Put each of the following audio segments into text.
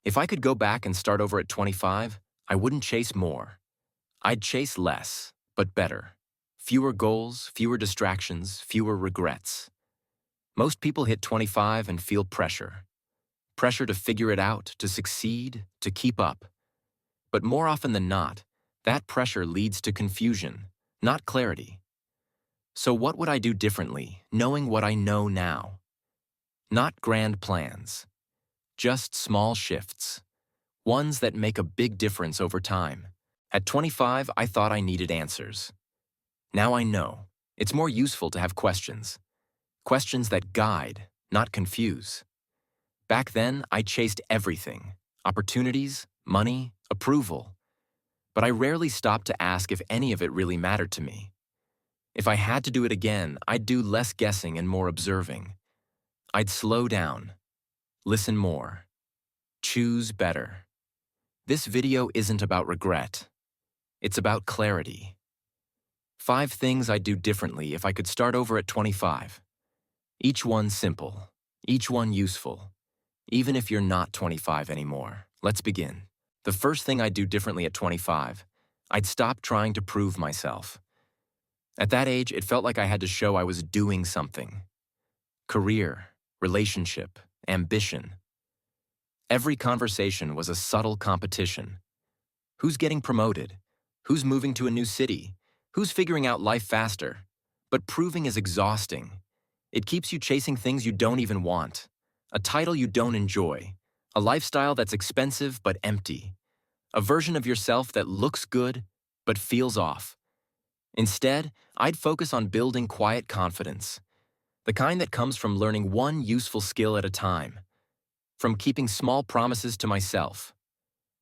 If I could go back and start over at 25, I wouldn't chase more. I'd chase less, but better. Fewer goals, fewer distractions, fewer regrets. Most people hit 25 and feel pressure. Pressure to figure it out, to succeed, to keep up. But more often than not, that pressure leads to confusion, not clarity. So what would I do differently, knowing what I know now? Not grand plans, just small shifts, ones that make a big difference over time. At 25, I thought I needed answers. Now I know. It's more useful to have questions. Questions that guide, not confuse. Back then, I chased everything: opportunities, money, approval. But I rarely stopped to ask if any of it really mattered to me. If I had to do it again, I'd do less guessing and more observing. I'd slow down, listen more, choose better. This video isn't about regret. It's about clarity. 5 things I'd do differently if I could start over at 25. Each one simple, each one useful, even if you're not 25 anymore. Let's begin. The first thing I'd do differently at 25, I'd stop trying to prove myself. At that age, it felt like I had to show I was doing something. Career, relationship, ambition. Every conversation was a subtle competition. Who's getting promoted? Who's moving to a new city? Who's figuring out life faster? But proving is exhausting. It keeps you chasing things you don't even want. A title you don't enjoy. A lifestyle that's expensive but empty. A version of yourself that looks good but feels off. Instead, I'd focus on building quiet confidence. The kind that comes from learning one useful skill at a time. From keeping small promises to myself.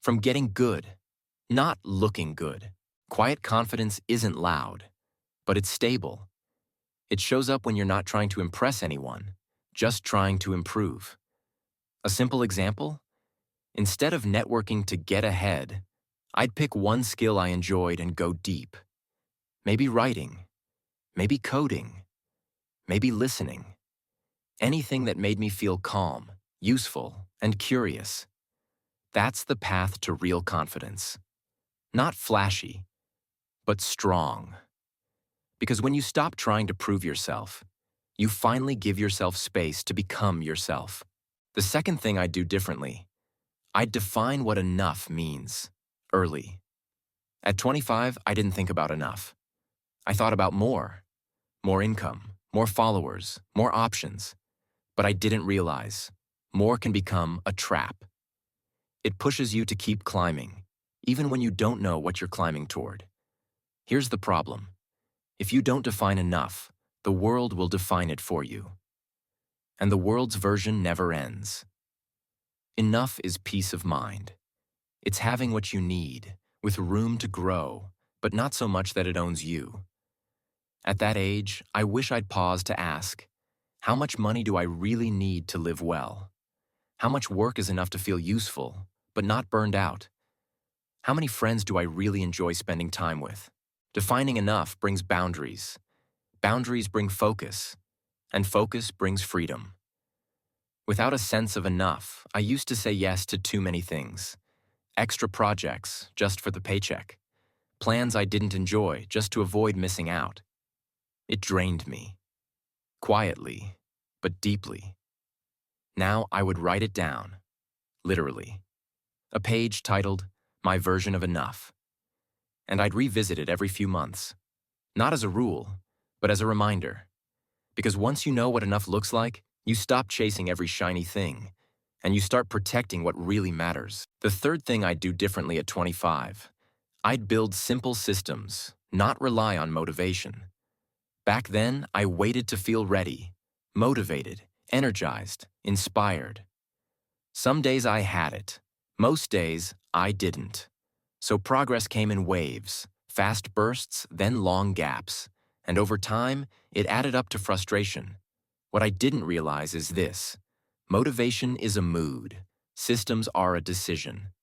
From getting good, not looking good. Quiet confidence isn't loud, but it's stable. It shows up when you're not trying to impress anyone, just trying to improve. A simple example? Instead of networking to get ahead, I'd pick one skill I enjoyed and go deep. Maybe writing, maybe coding, maybe listening. Anything that made me feel calm, useful, and curious. That's the path to real confidence. Not flashy, but strong. Because when you stop trying to prove yourself, you finally give yourself space to become yourself. The second thing I'd do differently, I'd define what enough means, early. At 25, I didn't think about enough. I thought about more. More income, more followers, more options. But I didn't realize, more can become a trap. It pushes you to keep climbing, even when you don't know what you're climbing toward. Here's the problem. If you don't define enough, the world will define it for you. And the world's version never ends. Enough is peace of mind. It's having what you need, with room to grow, but not so much that it owns you. At that age, I wish I'd paused to ask, how much money do I really need to live well? How much work is enough to feel useful, but not burned out? How many friends do I really enjoy spending time with? Defining enough brings boundaries. Boundaries bring focus, and focus brings freedom. Without a sense of enough, I used to say yes to too many things. Extra projects, just for the paycheck. Plans I didn't enjoy, just to avoid missing out. It drained me. Quietly, but deeply. Now I would write it down, literally. A page titled, My Version of Enough. And I'd revisit it every few months. Not as a rule, but as a reminder. Because once you know what enough looks like, you stop chasing every shiny thing, and you start protecting what really matters. The third thing I'd do differently at 25, I'd build simple systems, not rely on motivation. Back then, I waited to feel ready, motivated, energized, inspired. Some days I had it. Most days, I didn't. So progress came in waves, fast bursts, then long gaps. And over time, it added up to frustration. What I didn't realize is this: motivation is a mood. Systems are a decision.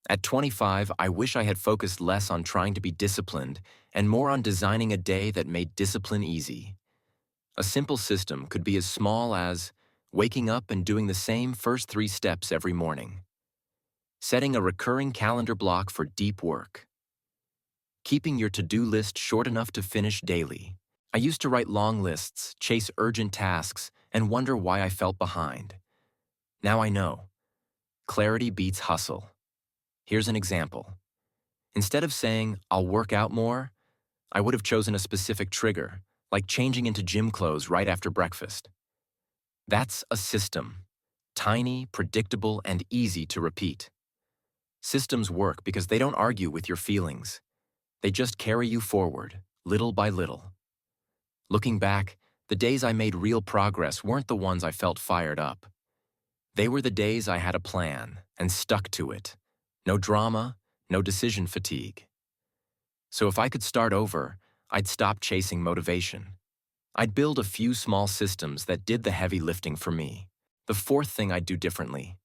At 25, I wish I had focused less on trying to be disciplined and more on designing a day that made discipline easy. A simple system could be as small as waking up and doing the same first 3 steps every morning. Setting a recurring calendar block for deep work. Keeping your to-do list short enough to finish daily. I used to write long lists, chase urgent tasks, and wonder why I felt behind. Now I know. Clarity beats hustle. Here's an example. Instead of saying, "I'll work out more," I would have chosen a specific trigger, like changing into gym clothes right after breakfast. That's a system. Tiny, predictable, and easy to repeat. Systems work because they don't argue with your feelings. They just carry you forward, little by little. Looking back, the days I made real progress weren't the ones I felt fired up. They were the days I had a plan and stuck to it. No drama, no decision fatigue. So if I could start over, I'd stop chasing motivation. I'd build a few small systems that did the heavy lifting for me. The fourth thing I'd do differently.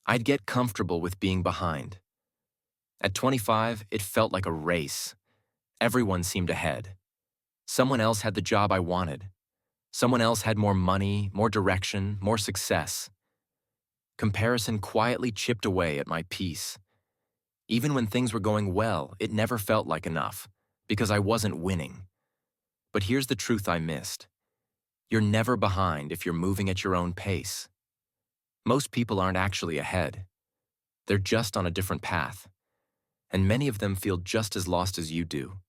I'd get comfortable with being behind. At 25, it felt like a race. Everyone seemed ahead. Someone else had the job I wanted. Someone else had more money, more direction, more success. Comparison quietly chipped away at my peace. Even when things were going well, it never felt like enough, because I wasn't winning. But here's the truth I missed. You're never behind if you're moving at your own pace. Most people aren't actually ahead. They're just on a different path. And many of them feel just as lost as you do.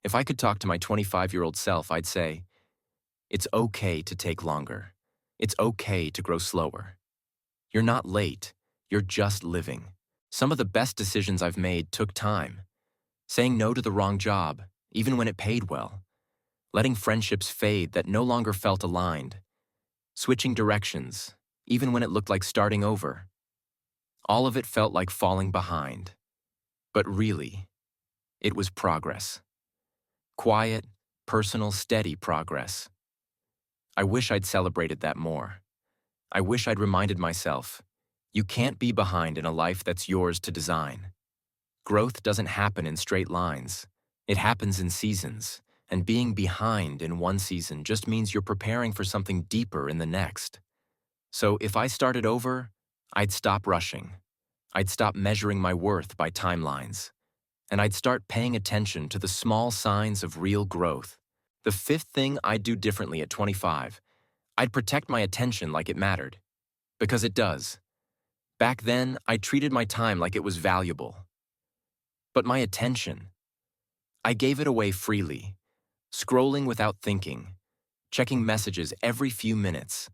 If I could talk to my 25-year-old self, I'd say, it's okay to take longer. It's okay to grow slower. You're not late. You're just living. Some of the best decisions I've made took time. Saying no to the wrong job, even when it paid well. Letting friendships fade that no longer felt aligned. Switching directions, even when it looked like starting over. All of it felt like falling behind. But really, it was progress. Quiet, personal, steady progress. I wish I'd celebrated that more. I wish I'd reminded myself, you can't be behind in a life that's yours to design. Growth doesn't happen in straight lines. It happens in seasons, and being behind in one season just means you're preparing for something deeper in the next. So if I started over, I'd stop rushing. I'd stop measuring my worth by timelines. And I'd start paying attention to the small signs of real growth. The fifth thing I'd do differently at 25, I'd protect my attention like it mattered. Because it does. Back then, I treated my time like it was valuable. But my attention, I gave it away freely, scrolling without thinking, checking messages every few minutes,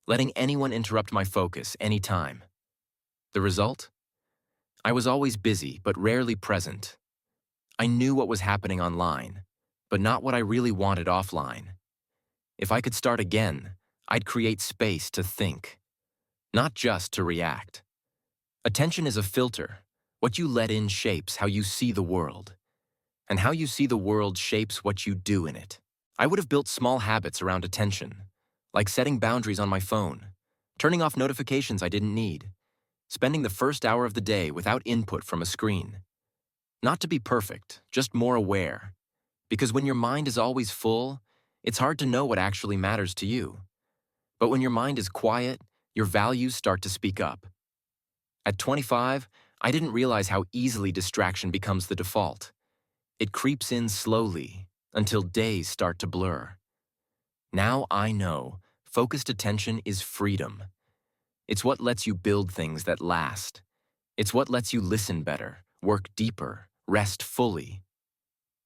letting anyone interrupt my focus anytime. The result? I was always busy but rarely present. I knew what was happening online, but not what I really wanted offline. If I could start again, I'd create space to think, not just to react. Attention is a filter. What you let in shapes how you see the world. And how you see the world shapes what you do in it. I would have built small habits around attention, like setting boundaries on my phone, turning off notifications I didn't need, spending the first hour of the day without input from a screen. Not to be perfect, just more aware. Because when your mind is always full, it's hard to know what actually matters to you. But when your mind is quiet, your values start to speak up. At 25, I didn't realize how easily distraction becomes the default. It creeps in slowly until days start to blur. Now I know focused attention is freedom. It's what lets you build things that last. It's what lets you listen better, work deeper, rest fully.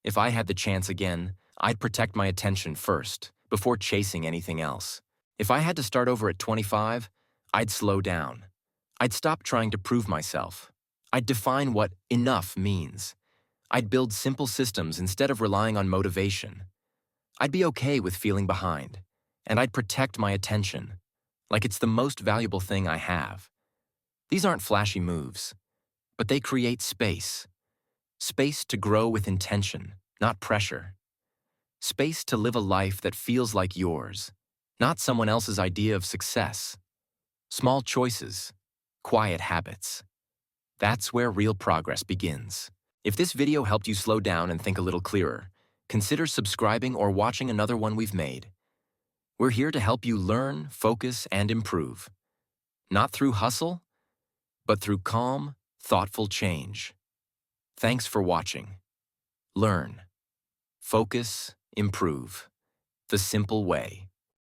If I had the chance again, I'd protect my attention first, before chasing anything else. If I had to start over at 25, I'd slow down. I'd stop trying to prove myself. I'd define what enough means. I'd build simple systems instead of relying on motivation. I'd be okay with feeling behind, and I'd protect my attention, like it's the most valuable thing I have. These aren't flashy moves, but they create space. Space to grow with intention, not pressure. Space to live a life that feels like yours, not someone else's idea of success. Small choices, quiet habits. That's where real progress begins. If this video helped you slow down and think a little clearer, consider subscribing or watching another one we've made. We're here to help you learn, focus, and improve. Not through hustle, but through calm, thoughtful change. Thanks for watching. Learn, focus, improve. The simple way.